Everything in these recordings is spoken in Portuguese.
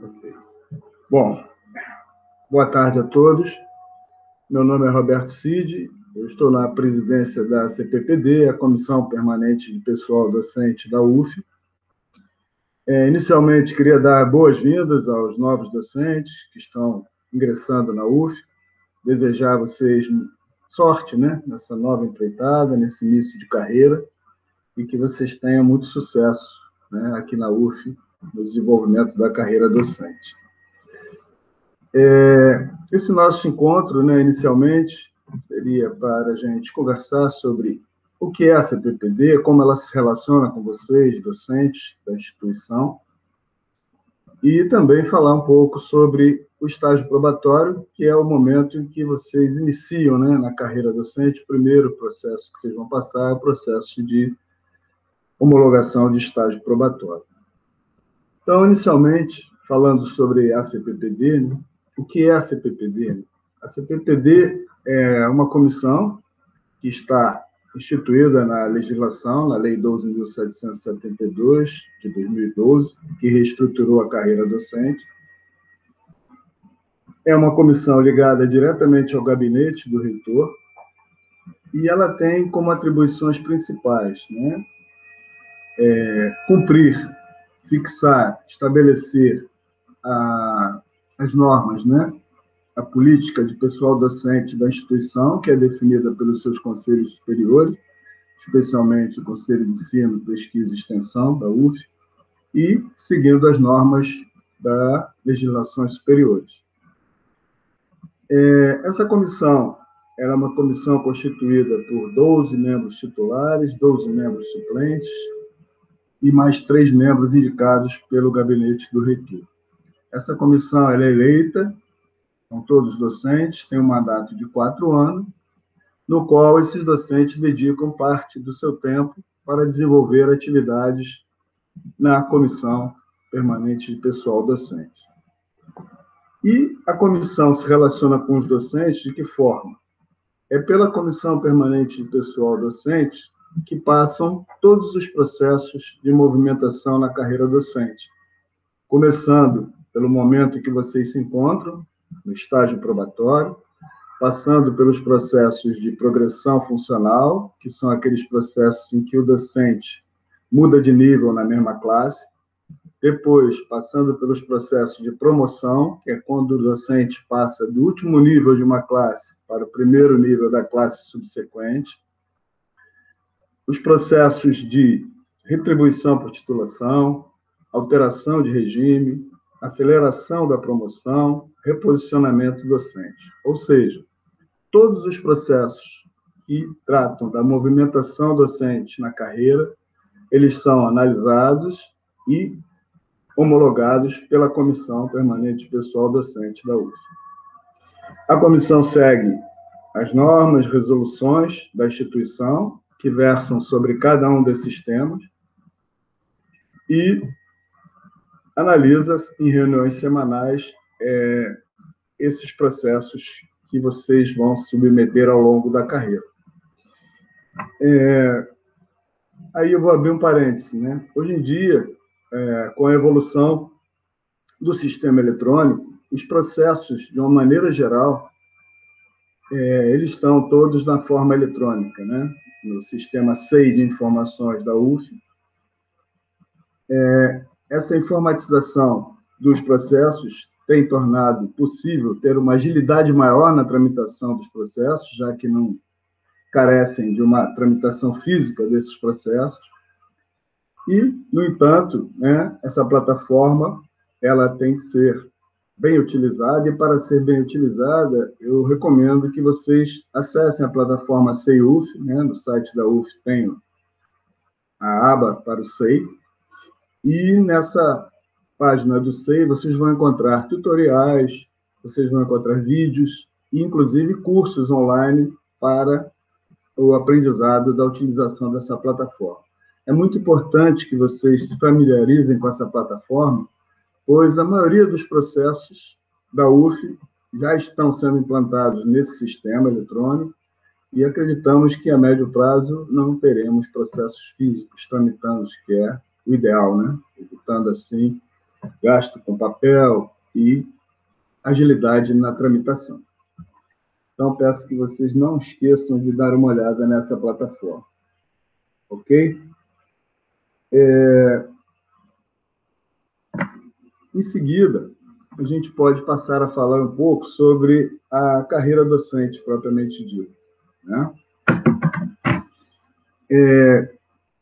Ok. Bom, boa tarde a todos. Meu nome é Roberto Cid, eu estou na presidência da CPPD, a Comissão Permanente de Pessoal Docente da UF. Inicialmente, queria dar boas-vindas aos novos docentes que estão ingressando na UF, desejar a vocês sorte, né, nessa nova empreitada, nesse início de carreira, e que vocês tenham muito sucesso, né, aqui na UF, no desenvolvimento da carreira docente. Esse nosso encontro, né, inicialmente, seria para a gente conversar sobre o que é a CPPD, como ela se relaciona com vocês, docentes da instituição, e também falar um pouco sobre o estágio probatório, que é o momento em que vocês iniciam, né, na carreira docente. O primeiro processo que vocês vão passar é o processo de homologação de estágio probatório. Então, inicialmente, falando sobre a CPPD, né, o que é a CPPD? A CPPD é uma comissão que está instituída na legislação, na Lei 12.772, de 2012, que reestruturou a carreira docente. É uma comissão ligada diretamente ao gabinete do reitor, e ela tem como atribuições principais, né, cumprir, fixar, estabelecer as normas, né, a política de pessoal docente da instituição, que é definida pelos seus conselhos superiores, especialmente o Conselho de Ensino, Pesquisa e Extensão, da UF, e seguindo as normas das legislações superiores. Essa comissão era uma comissão constituída por 12 membros titulares, 12 membros suplentes e mais 3 membros indicados pelo gabinete do reitor. Essa comissão ela é eleita, são todos docentes, tem um mandato de 4 anos, no qual esses docentes dedicam parte do seu tempo para desenvolver atividades na Comissão Permanente de Pessoal Docente. E a comissão se relaciona com os docentes de que forma? É pela Comissão Permanente de Pessoal Docente que passam todos os processos de movimentação na carreira docente, começando pelo momento em que vocês se encontram, no estágio probatório, passando pelos processos de progressão funcional, que são aqueles processos em que o docente muda de nível na mesma classe, depois passando pelos processos de promoção, que é quando o docente passa do último nível de uma classe para o primeiro nível da classe subsequente, os processos de retribuição por titulação, alteração de regime, aceleração da promoção, reposicionamento docente. Ou seja, todos os processos que tratam da movimentação docente na carreira, eles são analisados e homologados pela Comissão Permanente de Pessoal Docente da UF. A comissão segue as normas, resoluções da instituição, que versam sobre cada um desses temas, e analisa em reuniões semanais esses processos que vocês vão submeter ao longo da carreira. Aí eu vou abrir um parêntese, né? Hoje em dia, com a evolução do sistema eletrônico, os processos, de uma maneira geral, eles estão todos na forma eletrônica, né? No sistema SEI de informações da UF. Essa informatização dos processos tem tornado possível ter uma agilidade maior na tramitação dos processos, já que não carecem de uma tramitação física desses processos. E, no entanto, né, essa plataforma ela tem que ser bem utilizada, e para ser bem utilizada, eu recomendo que vocês acessem a plataforma SEI-UF, né, no site da UF tem a aba para o SEI, e nessa página do SEI vocês vão encontrar tutoriais, vocês vão encontrar vídeos, e inclusive cursos online para o aprendizado da utilização dessa plataforma. É muito importante que vocês se familiarizem com essa plataforma, pois a maioria dos processos da UF já estão sendo implantados nesse sistema eletrônico e acreditamos que a médio prazo não teremos processos físicos tramitando, que é o ideal, né? Evitando assim gasto com papel e agilidade na tramitação. Então, peço que vocês não esqueçam de dar uma olhada nessa plataforma. Ok? Em seguida, a gente pode passar a falar um pouco sobre a carreira docente, propriamente dita, né?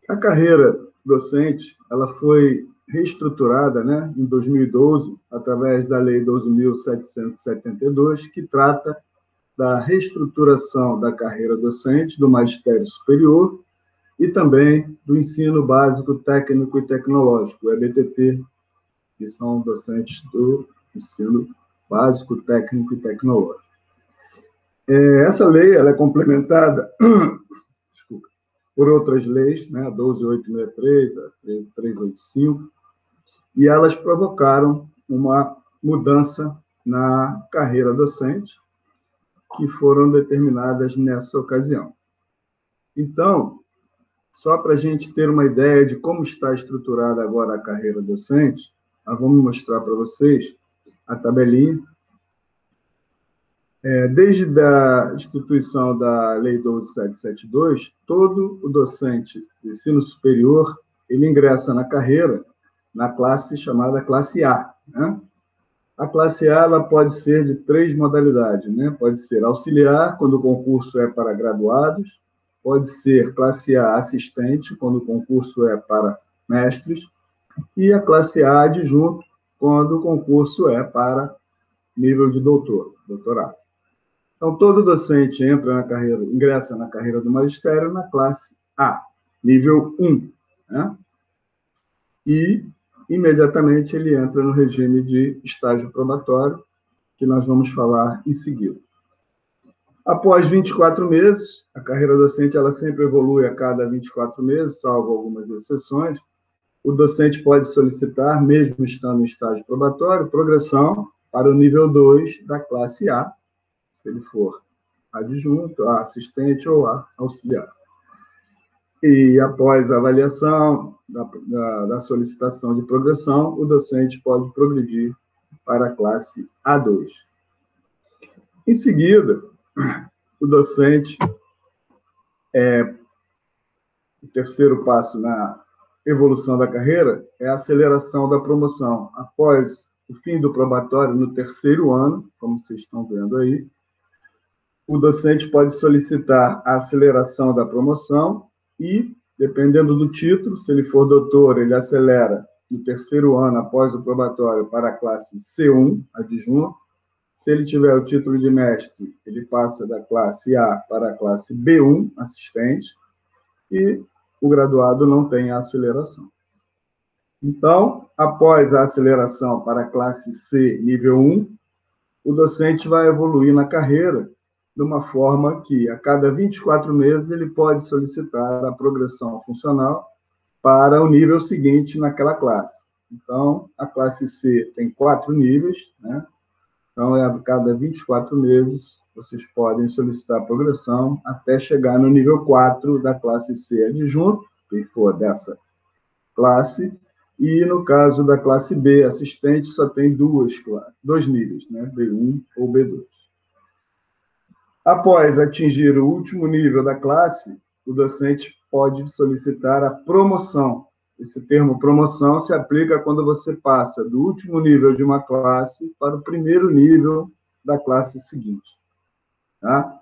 A carreira docente, ela foi reestruturada, né, em 2012, através da Lei 12.772, que trata da reestruturação da carreira docente do magistério superior e também do ensino básico técnico e tecnológico, o EBTT, que são docentes do ensino básico técnico e tecnológico. Essa lei ela é complementada por outras leis, né, a 12.863, a 13.385, e elas provocaram uma mudança na carreira docente, que foram determinadas nessa ocasião. Então, só para a gente ter uma ideia de como está estruturada agora a carreira docente, nós vamos mostrar para vocês a tabelinha. Desde a instituição da Lei 12.772, todo o docente do ensino superior ele ingressa na carreira na classe chamada classe A, né? A classe A ela pode ser de 3 modalidades, né? Pode ser auxiliar, quando o concurso é para graduados, pode ser classe A assistente, quando o concurso é para mestres, e a classe A adjunto, quando o concurso é para nível de doutorado. Então, todo docente ingressa na carreira do magistério na classe A, nível 1, né? E imediatamente ele entra no regime de estágio probatório, que nós vamos falar em seguida. Após 24 meses, a carreira docente ela sempre evolui a cada 24 meses, salvo algumas exceções. O docente pode solicitar, mesmo estando em estágio probatório, progressão para o nível 2 da classe A, se ele for adjunto, assistente ou auxiliar. E após a avaliação da solicitação de progressão, o docente pode progredir para a classe A2. Em seguida, o docente, o terceiro passo na evolução da carreira é a aceleração da promoção. Após o fim do probatório, no terceiro ano, como vocês estão vendo aí, o docente pode solicitar a aceleração da promoção e, dependendo do título, se ele for doutor, ele acelera no terceiro ano após o probatório para a classe C1, adjunto. Se ele tiver o título de mestre, ele passa da classe A para a classe B1, assistente, e o graduado não tem a aceleração. Então, após a aceleração para a classe C, nível 1, o docente vai evoluir na carreira de uma forma que, a cada 24 meses, ele pode solicitar a progressão funcional para o nível seguinte naquela classe. Então, a classe C tem 4 níveis, né? Então, a cada 24 meses, vocês podem solicitar a progressão até chegar no nível 4 da classe C adjunto, quem for dessa classe, e no caso da classe B, assistente, só tem dois níveis, né? B1 ou B2. Após atingir o último nível da classe, o docente pode solicitar a promoção. Esse termo promoção se aplica quando você passa do último nível de uma classe para o primeiro nível da classe seguinte. Tá?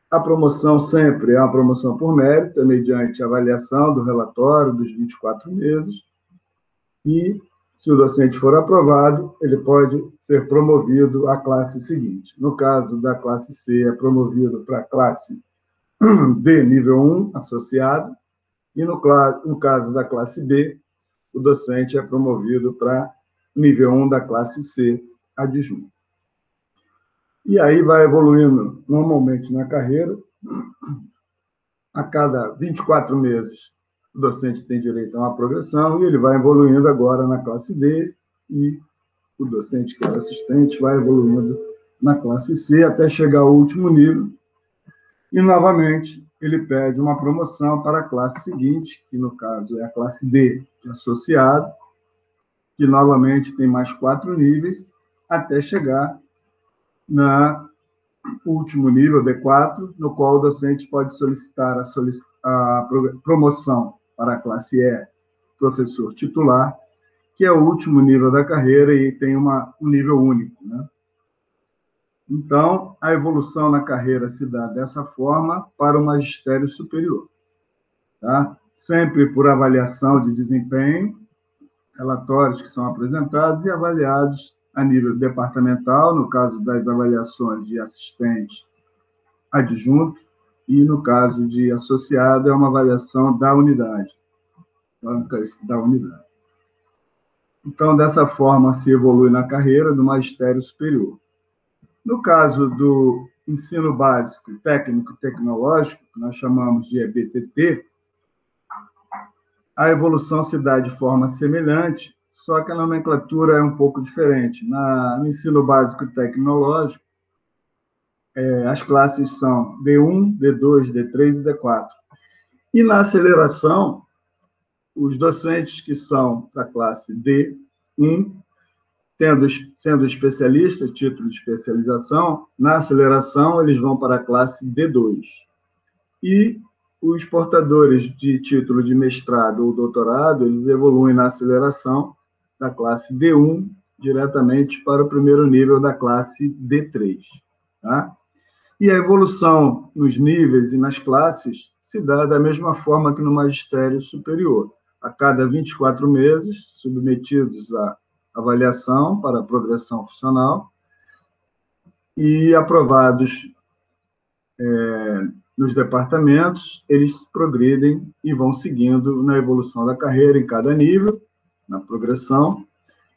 A promoção sempre é uma promoção por mérito, é mediante avaliação do relatório dos 24 meses, e, se o docente for aprovado, ele pode ser promovido à classe seguinte. No caso da classe C, é promovido para a classe D, nível 1, associado, e no caso da classe B, o docente é promovido para nível 1 da classe C, adjunto. E aí vai evoluindo normalmente na carreira. A cada 24 meses, o docente tem direito a uma progressão e ele vai evoluindo agora na classe D e o docente que é assistente vai evoluindo na classe C até chegar ao último nível. E, novamente, ele pede uma promoção para a classe seguinte, que, no caso, é a classe D, de associado, que novamente tem mais 4 níveis, até chegar no último nível, D4, no qual o docente pode solicitar a promoção para a classe E, professor titular, que é o último nível da carreira e tem um nível único, né? Então, a evolução na carreira se dá dessa forma para o magistério superior, tá? Sempre por avaliação de desempenho, relatórios que são apresentados e avaliados a nível departamental, no caso das avaliações de assistente adjunto, e no caso de associado, é uma avaliação da unidade, bancas da unidade. Então, dessa forma, se evolui na carreira do magistério superior. No caso do ensino básico técnico-tecnológico, que nós chamamos de EBTT, a evolução se dá de forma semelhante, só que a nomenclatura é um pouco diferente. No ensino básico tecnológico, as classes são D1, D2, D3 e D4. E na aceleração, os docentes que são da classe D1, sendo especialista, título de especialização, na aceleração eles vão para a classe D2. E os portadores de título de mestrado ou doutorado, eles evoluem na aceleração da classe D1 diretamente para o primeiro nível da classe D3. Tá? E a evolução nos níveis e nas classes se dá da mesma forma que no magistério superior. A cada 24 meses, submetidos à avaliação para a progressão funcional e aprovados nos departamentos, eles progridem e vão seguindo na evolução da carreira em cada nível, na progressão,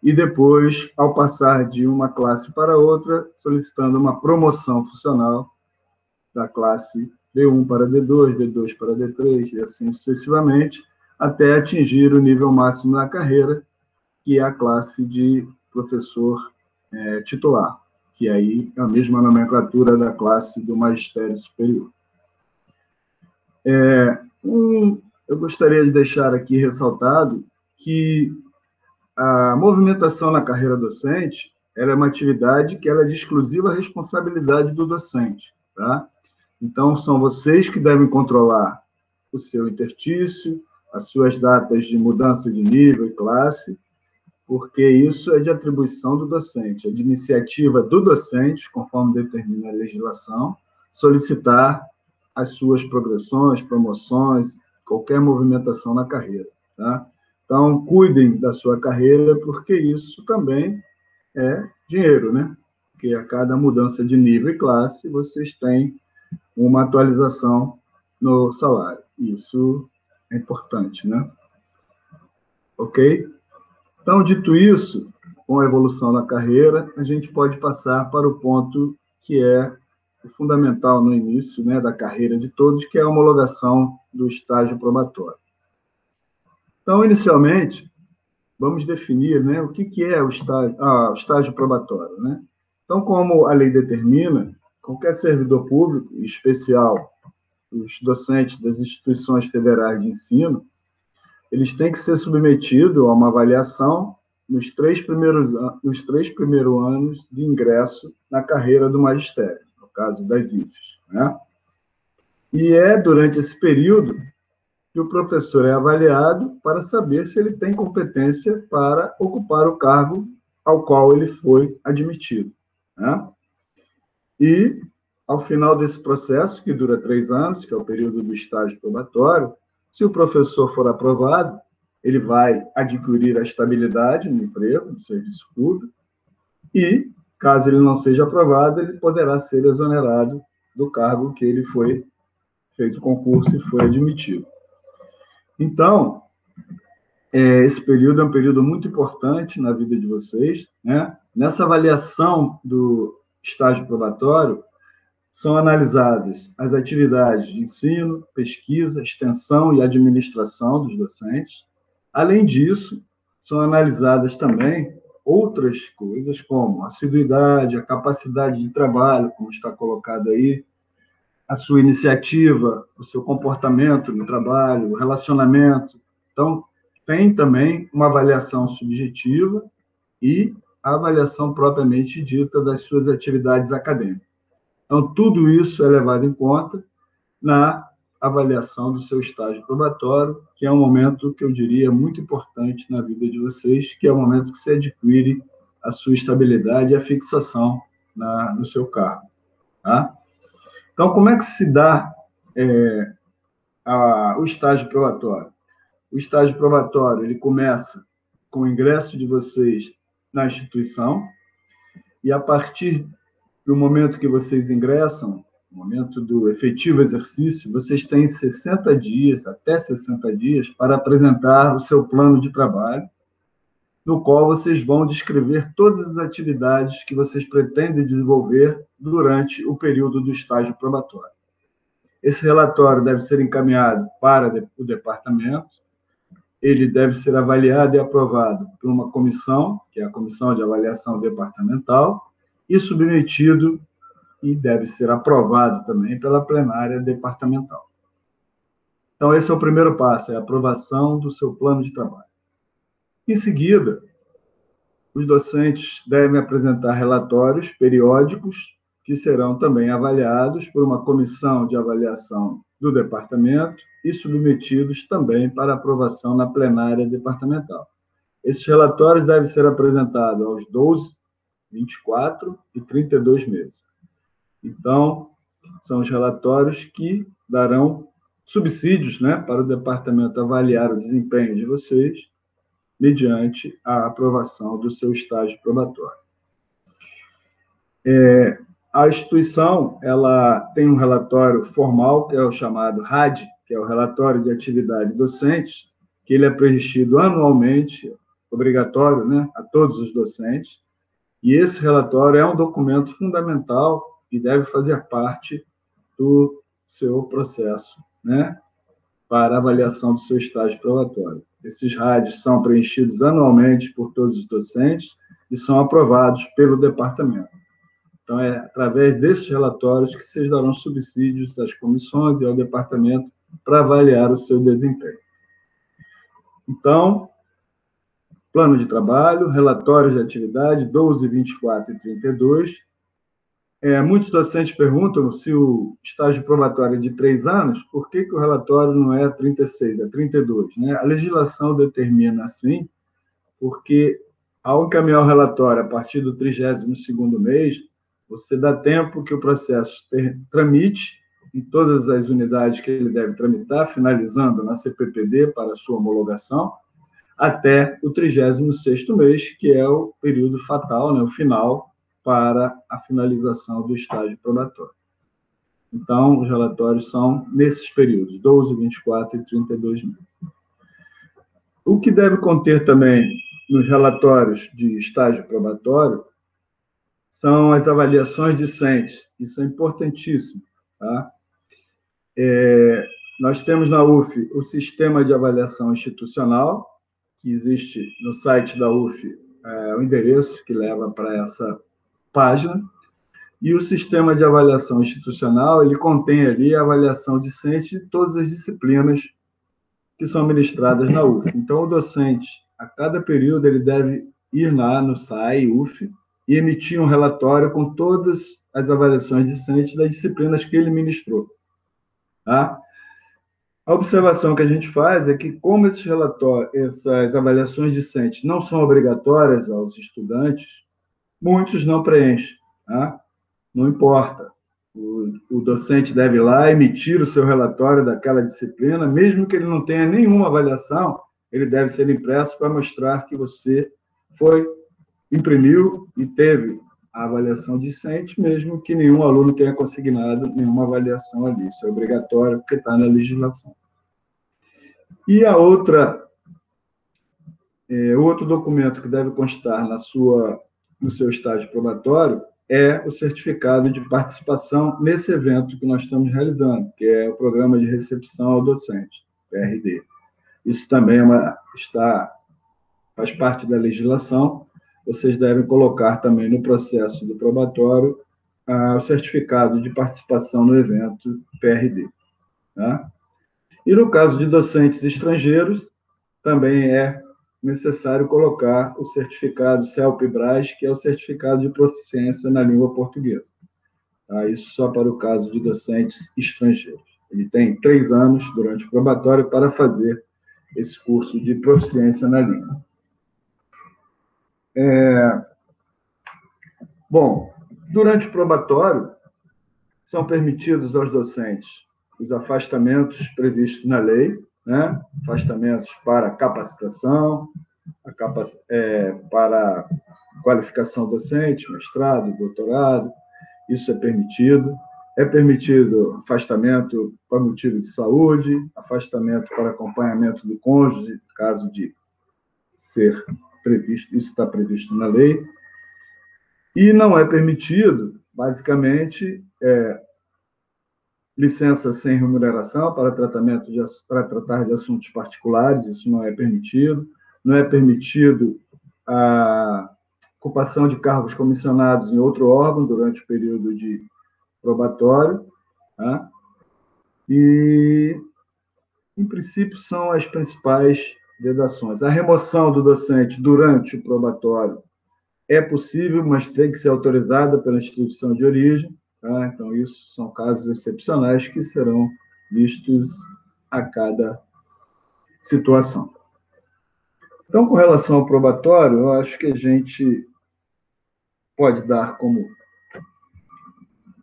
e depois, ao passar de uma classe para outra, solicitando uma promoção funcional da classe D1 para D2, D2 para D3, e assim sucessivamente, até atingir o nível máximo da carreira, que é a classe de professor titular, que aí é a mesma nomenclatura da classe do magistério superior. Eu gostaria de deixar aqui ressaltado que a movimentação na carreira docente ela é uma atividade que ela é de exclusiva responsabilidade do docente, tá? Então, são vocês que devem controlar o seu interstício, as suas datas de mudança de nível e classe, porque isso é de atribuição do docente, é de iniciativa do docente, conforme determina a legislação, solicitar as suas progressões, promoções, qualquer movimentação na carreira, tá? Então, cuidem da sua carreira, porque isso também é dinheiro, né? Porque a cada mudança de nível e classe, vocês têm uma atualização no salário. Isso é importante, né? Ok? Então, dito isso, com a evolução da carreira, a gente pode passar para o ponto que é o fundamental no início, né, da carreira de todos, que é a homologação do estágio probatório. Então, inicialmente, vamos definir, né, o que é o estágio probatório, né? Então, como a lei determina, qualquer servidor público, em especial os docentes das instituições federais de ensino, eles têm que ser submetidos a uma avaliação nos três primeiros anos de ingresso na carreira do magistério, no caso das IFES, né? E é durante esse período que o professor é avaliado para saber se ele tem competência para ocupar o cargo ao qual ele foi admitido, né? E, ao final desse processo, que dura 3 anos, que é o período do estágio probatório, se o professor for aprovado, ele vai adquirir a estabilidade no emprego, no serviço público, e, caso ele não seja aprovado, ele poderá ser exonerado do cargo que ele fez o concurso e foi admitido. Então, esse período é um período muito importante na vida de vocês, né? Nessa avaliação do estágio probatório, são analisadas as atividades de ensino, pesquisa, extensão e administração dos docentes. Além disso, são analisadas também outras coisas, como a assiduidade, a capacidade de trabalho, como está colocado aí, a sua iniciativa, o seu comportamento no trabalho, o relacionamento. Então, tem também uma avaliação subjetiva e a avaliação propriamente dita das suas atividades acadêmicas. Então, tudo isso é levado em conta na avaliação do seu estágio probatório, que é um momento que eu diria muito importante na vida de vocês, que é o momento que você adquire a sua estabilidade e a fixação no seu cargo. Tá? Então, como é que se dá o estágio probatório? O estágio probatório ele começa com o ingresso de vocês na instituição e, a partir do momento que vocês ingressam, no momento do efetivo exercício, vocês têm 60 dias, até 60 dias, para apresentar o seu plano de trabalho, no qual vocês vão descrever todas as atividades que vocês pretendem desenvolver durante o período do estágio probatório. Esse relatório deve ser encaminhado para o departamento, ele deve ser avaliado e aprovado por uma comissão, que é a Comissão de Avaliação Departamental, e submetido e deve ser aprovado também pela plenária departamental. Então, esse é o primeiro passo, é a aprovação do seu plano de trabalho. Em seguida, os docentes devem apresentar relatórios periódicos que serão também avaliados por uma comissão de avaliação do departamento e submetidos também para aprovação na plenária departamental. Esses relatórios devem ser apresentados aos 12, 24 e 32 meses. Então, são os relatórios que darão subsídios, né, para o departamento avaliar o desempenho de vocês mediante a aprovação do seu estágio probatório. A instituição ela tem um relatório formal, que é o chamado RAD, que é o Relatório de Atividade Docente, que ele é preenchido anualmente, obrigatório, né, a todos os docentes, e esse relatório é um documento fundamental e deve fazer parte do seu processo, né, para avaliação do seu estágio probatório. Esses RADs são preenchidos anualmente por todos os docentes e são aprovados pelo departamento. Então, é através desses relatórios que vocês darão subsídios às comissões e ao departamento para avaliar o seu desempenho. Então, plano de trabalho, relatórios de atividade, 12, 24 e 32. Muitos docentes perguntam se o estágio probatório é de 3 anos, por que o relatório não é 36, é 32? Né? A legislação determina assim, porque ao encaminhar o relatório a partir do 32º mês, você dá tempo que o processo tramite em todas as unidades que ele deve tramitar, finalizando na CPPD para sua homologação, até o 36º mês, que é o período fatal, né, o final, para a finalização do estágio probatório. Então, os relatórios são nesses períodos, 12, 24 e 32 meses. O que deve conter também nos relatórios de estágio probatório são as avaliações discentes. Isso é importantíssimo. Tá? Nós temos na UF o sistema de avaliação institucional, que existe no site da UF, o endereço que leva para essa página, e o sistema de avaliação institucional, ele contém ali a avaliação discente de todas as disciplinas que são ministradas na UF. Então, o docente, a cada período, ele deve ir lá no SAI, UF, e emitir um relatório com todas as avaliações discentes das disciplinas que ele ministrou. Tá? A observação que a gente faz é que, como esses relatórios, essas avaliações discentes não são obrigatórias aos estudantes, muitos não preenchem. Tá? Não importa. O docente deve ir lá emitir o seu relatório daquela disciplina, mesmo que ele não tenha nenhuma avaliação, ele deve ser impresso para mostrar que você imprimiu e teve a avaliação discente, mesmo que nenhum aluno tenha consignado nenhuma avaliação ali. Isso é obrigatório, porque está na legislação. E o outro documento que deve constar no seu estágio probatório é o certificado de participação nesse evento que nós estamos realizando, que é o Programa de Recepção ao Docente, PRD. Isso também faz parte da legislação. Vocês devem colocar também no processo do probatório o certificado de participação no evento PRD. Tá? E no caso de docentes estrangeiros, também é necessário colocar o certificado CELP-BRAS, que é o certificado de proficiência na língua portuguesa. Tá? Isso só para o caso de docentes estrangeiros. Ele tem 3 anos durante o probatório para fazer esse curso de proficiência na língua. Bom, durante o probatório, são permitidos aos docentes os afastamentos previstos na lei, né? Afastamentos para capacitação, para qualificação docente, mestrado, doutorado, isso é permitido. É permitido afastamento por motivo de saúde, afastamento para acompanhamento do cônjuge, caso de ser previsto, isso está previsto na lei. E não é permitido, basicamente, licença sem remuneração para tratar de assuntos particulares, isso não é permitido. Não é permitido a ocupação de cargos comissionados em outro órgão durante o período de probatório. Tá? E, em princípio, são as principais vedações. A remoção do docente durante o probatório é possível, mas tem que ser autorizada pela instituição de origem. Tá? Então, isso são casos excepcionais que serão vistos a cada situação. Então, com relação ao probatório, eu acho que a gente pode dar como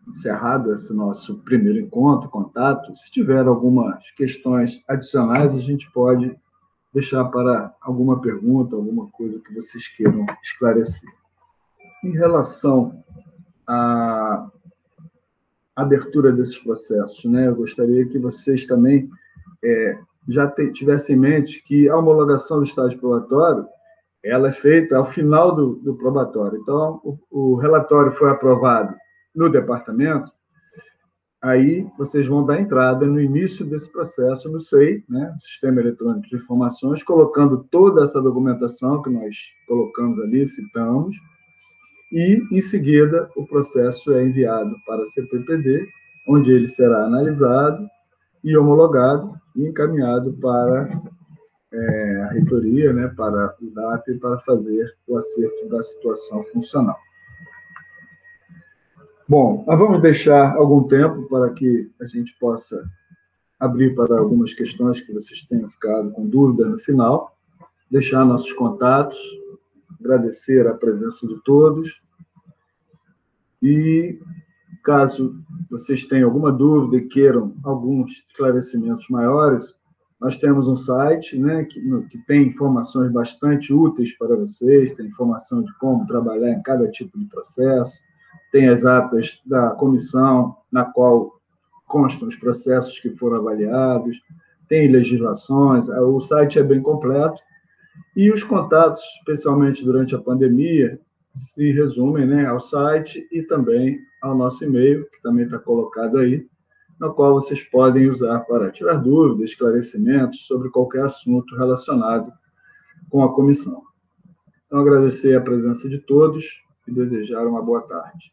encerrado esse nosso primeiro encontro, contato. Se tiver algumas questões adicionais, a gente pode deixar para alguma pergunta, alguma coisa que vocês queiram esclarecer. Em relação à abertura desses processos, né, eu gostaria que vocês também já tivessem em mente que a homologação do estágio probatório ela é feita ao final do probatório. Então, o relatório foi aprovado no departamento, aí vocês vão dar entrada no início desse processo no SEI, né, Sistema Eletrônico de Informações, colocando toda essa documentação que nós colocamos ali, citamos, e, em seguida, o processo é enviado para a CPPD, onde ele será analisado e homologado e encaminhado para a reitoria, né, para o DAP, para fazer o acerto da situação funcional. Bom, nós vamos deixar algum tempo para que a gente possa abrir para algumas questões que vocês tenham ficado com dúvida no final, deixar nossos contatos, agradecer a presença de todos e, caso vocês tenham alguma dúvida e queiram alguns esclarecimentos maiores, nós temos um site, né, que tem informações bastante úteis para vocês, tem informação de como trabalhar em cada tipo de processo, tem as atas da comissão na qual constam os processos que foram avaliados, tem legislações, o site é bem completo, e os contatos, especialmente durante a pandemia, se resumem, né, ao site e também ao nosso e-mail, que também está colocado aí, no qual vocês podem usar para tirar dúvidas, esclarecimentos sobre qualquer assunto relacionado com a comissão. Então, agradecer a presença de todos e desejar uma boa tarde.